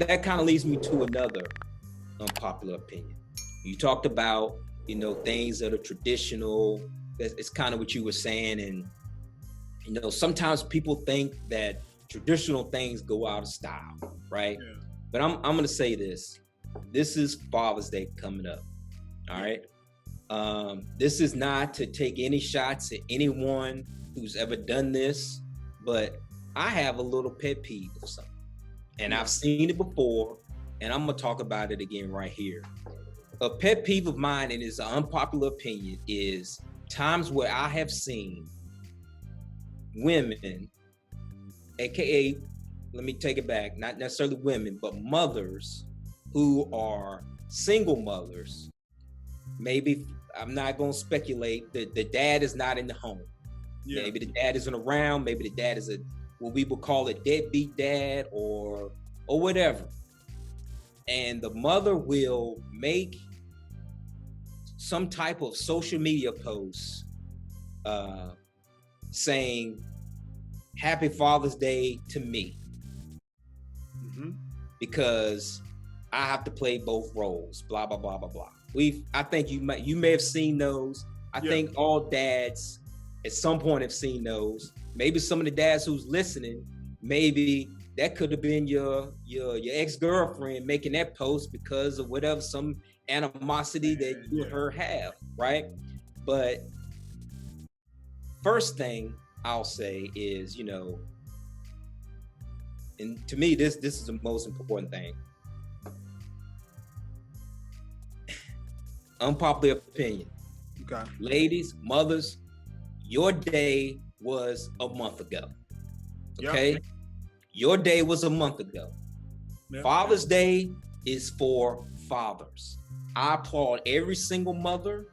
that kind of leads me to another unpopular opinion. You talked about, things that are traditional. It's kind of what you were saying. And, sometimes people think that traditional things go out of style, right? Yeah. But I'm going to say this. This is Father's Day coming up. All right. This is not to take any shots at anyone who's ever done this, but I have a little pet peeve of something. And I've seen it before, and I'm going to talk about it again right here. A pet peeve of mine, and it's an unpopular opinion, is times where I have seen women, AKA, let me take it back, not necessarily women, but mothers who are single mothers. Maybe, I'm not going to speculate, the dad is not in the home. Yeah. Maybe the dad isn't around. Maybe the dad is what we would call a deadbeat dad or whatever. And the mother will make some type of social media post saying, Happy Father's Day to me. Mm-hmm. Because I have to play both roles, blah, blah, blah, blah, blah. I think you may have seen those. I think all dads at some point have seen those. Maybe some of the dads who's listening, maybe that could have been your ex-girlfriend making that post because of whatever, some animosity that you and her have, right? But first thing I'll say is, and to me, this is the most important thing. Unpopular opinion. Okay. Ladies, mothers, your day was a month ago. Okay? Yep. Your day was a month ago. Yep. Father's Day is for fathers. I applaud every single mother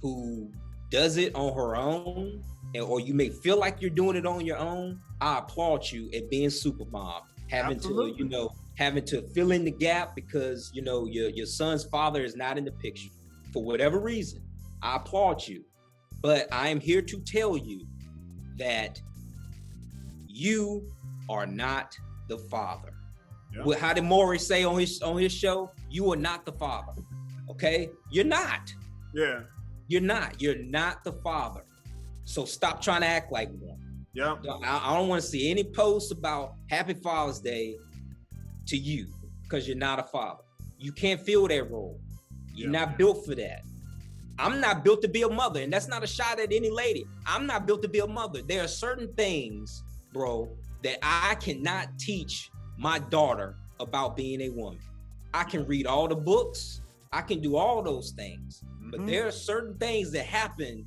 who does it on her own, or you may feel like you're doing it on your own. I applaud you at being super mom, having to fill in the gap because your son's father is not in the picture for whatever reason. I applaud you, but I am here to tell you that you are not the father. Yeah. How did Maury say on his show? You are not the father. Okay, you're not. Yeah, you're not. You're not the father. So stop trying to act like one. Yeah, I don't want to see any posts about Happy Father's Day to you because you're not a father. You can't fill that role. You're not built for that. I'm not built to be a mother, and that's not a shot at any lady. I'm not built to be a mother. There are certain things, bro, that I cannot teach my daughter about being a woman. I can read all the books. I can do all those things. Mm-hmm. But there are certain things that happen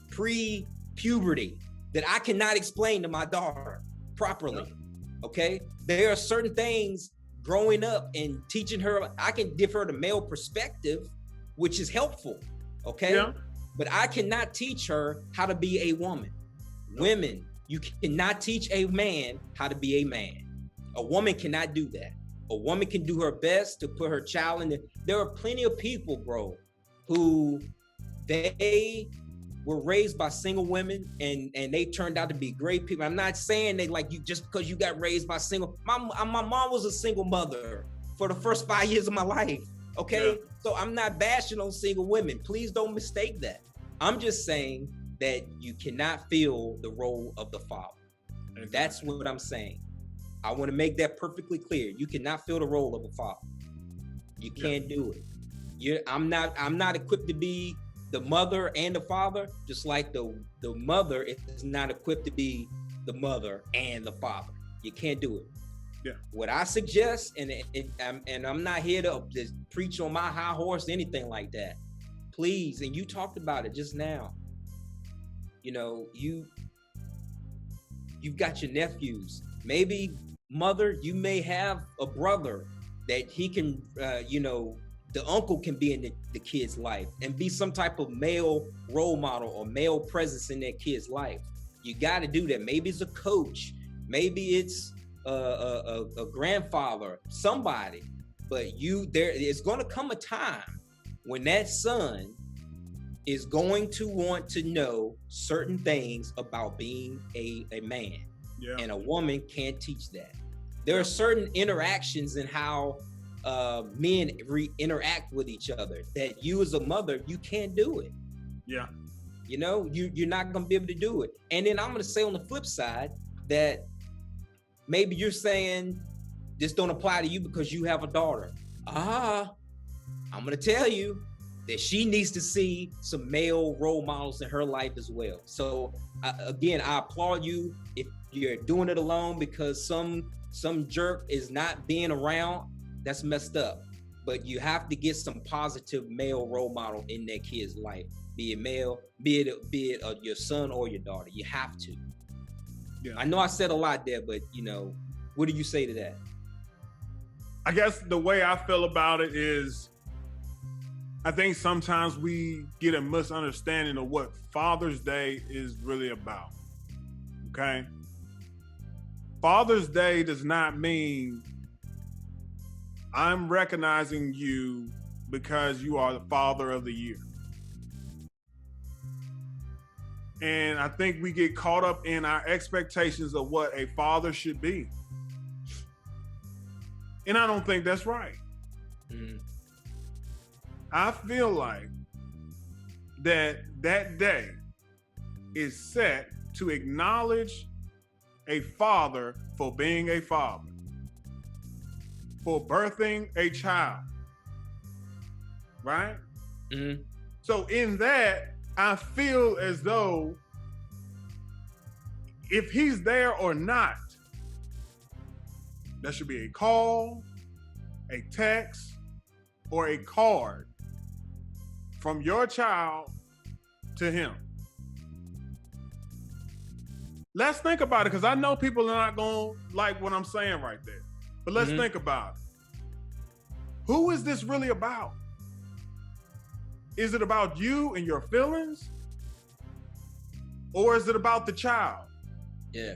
pre-puberty that I cannot explain to my daughter properly. Yeah. Okay? There are certain things growing up and teaching her, I can give her the male perspective, which is helpful. Okay? Yeah. But I cannot teach her how to be a woman. No. Women, you cannot teach a man how to be a man. A woman cannot do that. A woman can do her best to put her child in. There are plenty of people, bro, who they were raised by single women and they turned out to be great people. I'm not saying they like you just because you got raised by single. My mom was a single mother for the first 5 years of my life. Okay. Yeah. So I'm not bashing on single women. Please don't mistake that. I'm just saying that you cannot fill the role of the father. Exactly. That's what I'm saying. I want to make that perfectly clear. You cannot fill the role of a father. You can't do it. I'm not equipped to be the mother and the father, just like the mother is not equipped to be the mother and the father. You can't do it. Yeah. What I suggest, and I'm not here to just preach on my high horse, anything like that. Please, and you talked about it just now. You've got your nephews. Maybe mother, you may have a brother that he can, the uncle can be in the kid's life and be some type of male role model or male presence in that kid's life. You got to do that. Maybe it's a coach. Maybe it's a grandfather, somebody. But it's going to come a time when that son is going to want to know certain things about being a man. Yeah. And a woman can't teach that. There are certain interactions in how men interact with each other that you as a mother, you can't do it. Yeah. You know, you're not going to be able to do it. And then I'm going to say on the flip side that maybe you're saying this don't apply to you because you have a daughter. I'm going to tell you that she needs to see some male role models in her life as well. So again, I applaud you if you're doing it alone because some jerk is not being around. That's messed up. But you have to get some positive male role model in that kid's life. Be it male, be it your son or your daughter. You have to. Yeah. I know I said a lot there, but you know, what do you say to that? I guess the way I feel about it is, I think sometimes we get a misunderstanding of what Father's Day is really about. Okay? Father's Day does not mean I'm recognizing you because you are the father of the year. And I think we get caught up in our expectations of what a father should be. And I don't think that's right. Mm-hmm. I feel like that day is set to acknowledge a father for being a father, for birthing a child, right? Mm-hmm. So in that, I feel as though if he's there or not, there should be a call, a text, or a card from your child to him. Let's think about it, because I know people are not going to like what I'm saying right there. But let's think about it. Who is this really about? Is it about you and your feelings? Or is it about the child? Yeah.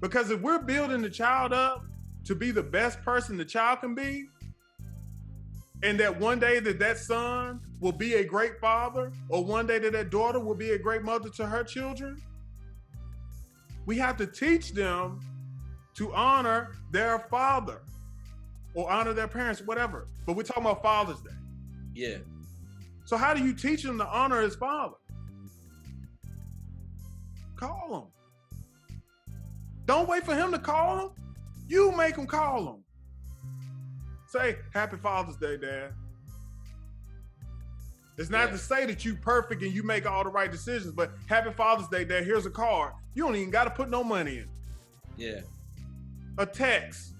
Because if we're building the child up to be the best person the child can be, and that one day that son will be a great father, or one day that daughter will be a great mother to her children, we have to teach them to honor their father or honor their parents, whatever. But we're talking about Father's Day. Yeah. So how do you teach him to honor his father? Call him. Don't wait for him to call him. You make him call him. Say, Happy Father's Day, Dad. It's not to say that you perfect and you make all the right decisions, but Happy Father's Day, Dad. Here's a card. You don't even got to put no money in. Yeah. A text.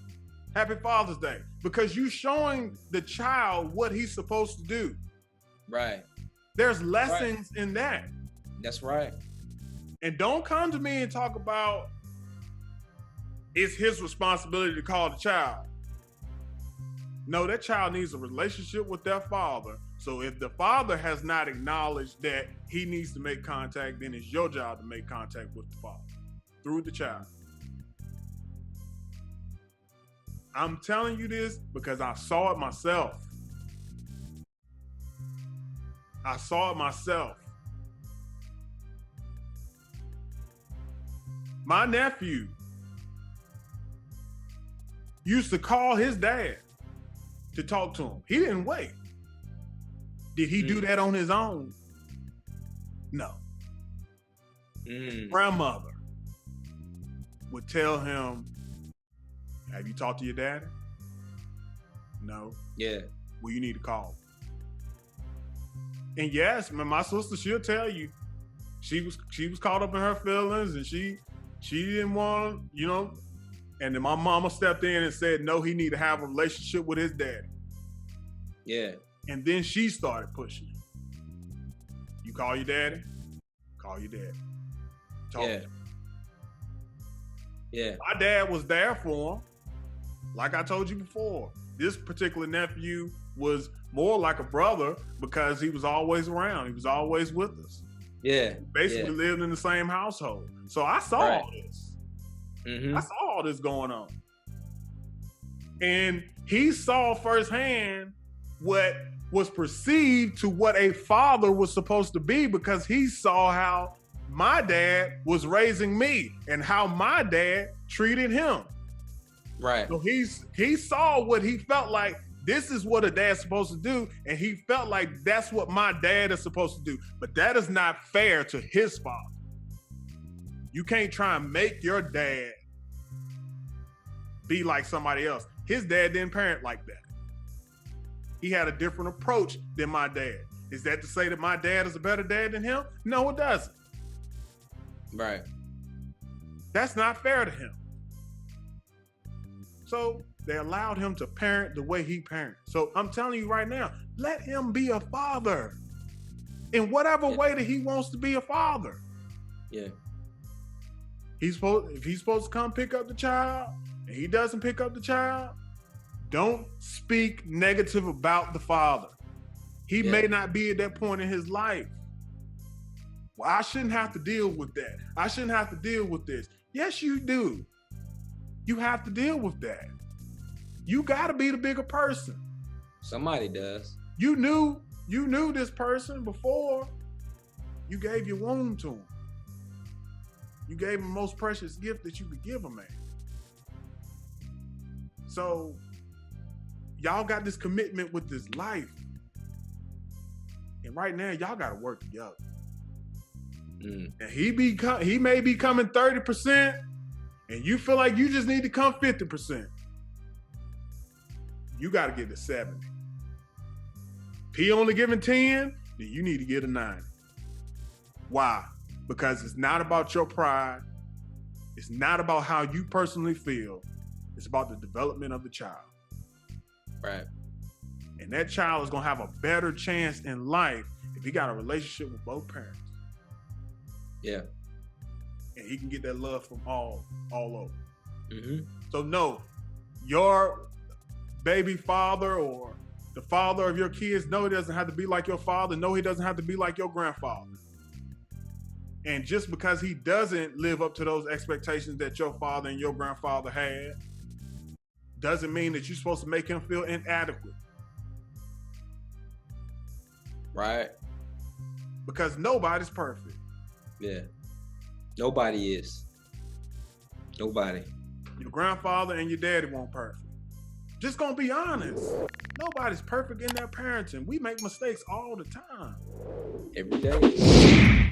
Happy Father's Day. Because you showing the child what he's supposed to do. Right. There's lessons in that. That's right. And don't come to me and talk about it's his responsibility to call the child. No, that child needs a relationship with their father. So if the father has not acknowledged that he needs to make contact, then it's your job to make contact with the father through the child. I'm telling you this because I saw it myself. I saw it myself. My nephew used to call his dad to talk to him. He didn't wait. Did he do that on his own? No. His grandmother would tell him, have you talked to your daddy? No. Yeah. Well, you need to call. And yes, my sister, she'll tell you, she was caught up in her feelings and she didn't want, and then my mama stepped in and said, no, he need to have a relationship with his daddy. Yeah. And then she started pushing. You call your daddy? Call your daddy. Talk to him. Yeah. My dad was there for him. Like I told you before, this particular nephew was more like a brother because he was always around. He was always with us. Yeah. Basically lived in the same household. So I saw all this. I saw all this going on. And he saw firsthand what was perceived to what a father was supposed to be, because he saw how my dad was raising me and how my dad treated him. Right. So he saw what he felt like. This is what a dad's supposed to do, and he felt like that's what my dad is supposed to do. But that is not fair to his father. You can't try and make your dad be like somebody else. His dad didn't parent like that. He had a different approach than my dad. Is that to say that my dad is a better dad than him? No, it doesn't. Right. That's not fair to him. So they allowed him to parent the way he parents. So I'm telling you right now, let him be a father in whatever way that he wants to be a father. Yeah. If he's supposed to come pick up the child and he doesn't pick up the child, don't speak negative about the father. He may not be at that point in his life. Well, I shouldn't have to deal with that. I shouldn't have to deal with this. Yes, you do. You have to deal with that. You got to be the bigger person. Somebody does. You knew this person before you gave your womb to him. You gave him the most precious gift that you could give a man. So y'all got this commitment with this life. And right now, y'all got to work together. And he may be coming 30%, and you feel like you just need to come 50%. You got to get to 70. If he only giving 10, then you need to get a 9. Why? Because it's not about your pride. It's not about how you personally feel. It's about the development of the child. Right. And that child is going to have a better chance in life if he got a relationship with both parents. Yeah. And he can get that love from all over. Mm-hmm. So no, your baby father or the father of your kids, no, he doesn't have to be like your father. No, he doesn't have to be like your grandfather. And just because he doesn't live up to those expectations that your father and your grandfather had, doesn't mean that you're supposed to make him feel inadequate. Right. Because nobody's perfect. Yeah. Nobody is. Nobody. Your grandfather and your daddy weren't perfect. Just gonna be honest. Nobody's perfect in their parenting. We make mistakes all the time. Every day.